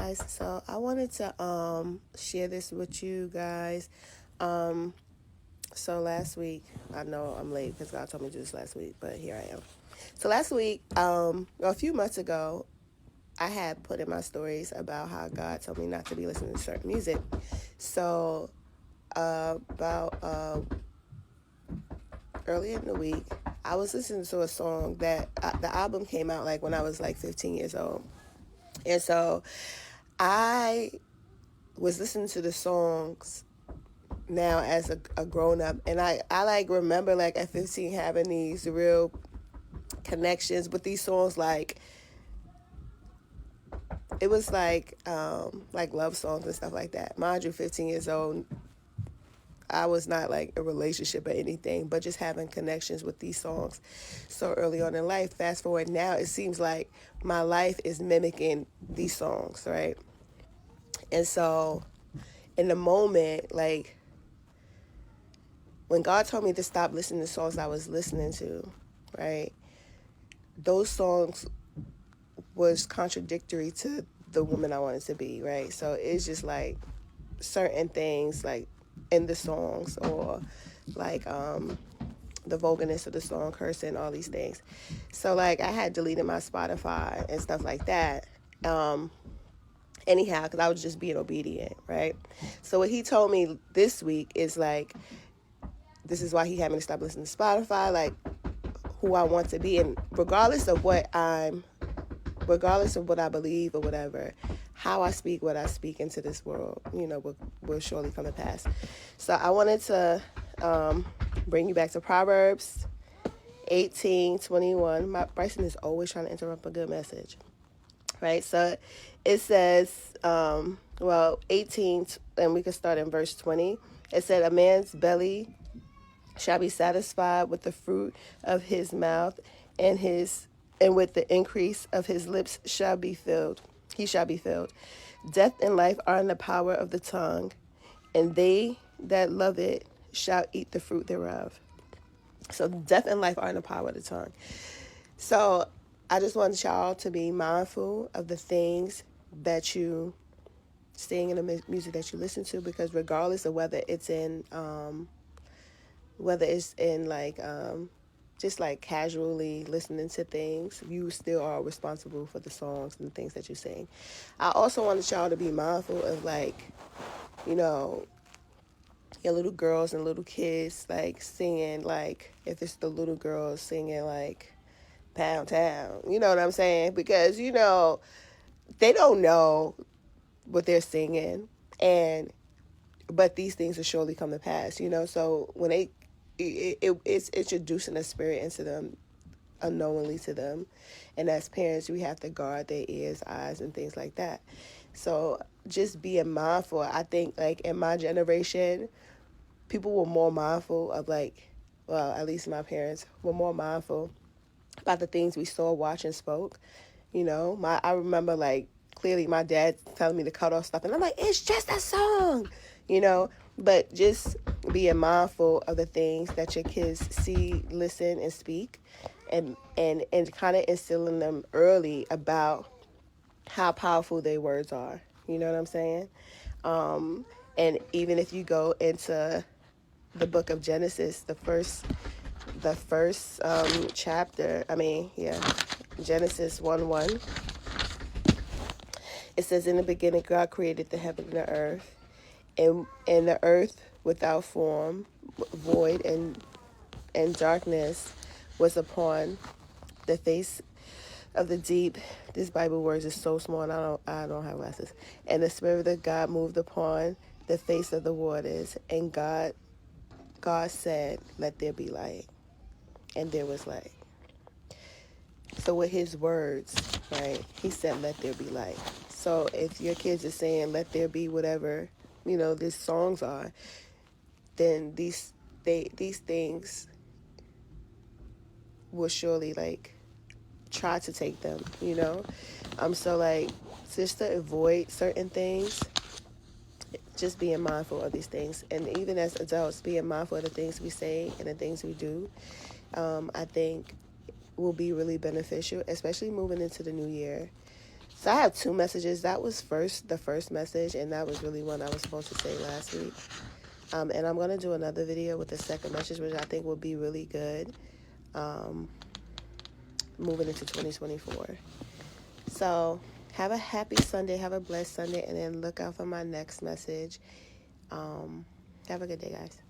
guys. So I wanted to share this with you guys. Um so last week, I know I'm late because God told me to do this last week, but here I am. So last week, a few months ago, I had put in my stories about how God told me not to be listening to certain music. So about earlier in the week, I was listening to a song that the album came out like when I was like 15 years old. And so I was listening to the songs now as a grown up, and I like remember like at 15 having these real connections with these songs. Like it was like love songs and stuff like that. Mind you, 15 years old, I was not like a relationship or anything, but just having connections with these songs so early on in life. Fast forward now, it seems like my life is mimicking these songs, right? And so in the moment, like when God told me to stop listening to songs I was listening to, right? Those songs was contradictory to the woman I wanted to be, right? So it's just like certain things like in the songs or like the vulgarness of the song, cursing, all these things. So like I had deleted my Spotify and stuff like that. Anyhow, because I was just being obedient, right? So what he told me this week is like, this is why he had me to stop listening to Spotify, like who I want to be, and regardless of what I believe or whatever, how I speak, what I speak into this world, will surely come to pass. So I wanted to bring you back to Proverbs 18:21. Bryson is always trying to interrupt a good message, right? So it says, 18, and we can start in verse 20. It said, a man's belly shall be satisfied with the fruit of his mouth, and with the increase of his lips shall be filled. He shall be filled. Death and life are in the power of the tongue, and they that love it shall eat the fruit thereof. So death and life are in the power of the tongue. So I just want y'all to be mindful of the things that you sing and the music that you listen to, because regardless of whether it's in like just like casually listening to things, you still are responsible for the songs and the things that you sing. I also wanted y'all to be mindful of like, you know, your little girls and little kids like singing, like if it's the little girls singing like Pound Town, you know what I'm saying? Because they don't know what they're singing, and but these things will surely come to pass, so when it's introducing a spirit into them unknowingly to them, and as parents we have to guard their ears, eyes, and things like that. So just being mindful. I think like in my generation, people were more mindful of like, well, at least my parents were more mindful about the things we saw, watched, and spoke. I remember like clearly my dad telling me to cut off stuff, and I'm like, it's just a song, But just being mindful of the things that your kids see, listen, and speak, and kind of instilling them early about how powerful their words are. You know what I'm saying? And even if you go into the book of Genesis, the first chapter, Genesis 1:1, it says, in the beginning God created the heaven and the earth, and the earth without form, void, and darkness was upon the face of the deep. This Bible words is so small, and I don't have glasses. And the Spirit of God moved upon the face of the waters, and God said, let there be light. And there was light. So with his words, right, he said, let there be light. So if your kids are saying, let there be whatever, these songs are, then these things will surely like try to take them. So like just to avoid certain things, just being mindful of these things, and even as adults, being mindful of the things we say and the things we do, I think will be really beneficial, especially moving into the new year. So I have two messages. That was the first message, and that was really one I was supposed to say last week. And I'm going to do another video with the second message, which I think will be really good moving into 2024. So have a happy Sunday, have a blessed Sunday, and then look out for my next message. Have a good day, guys.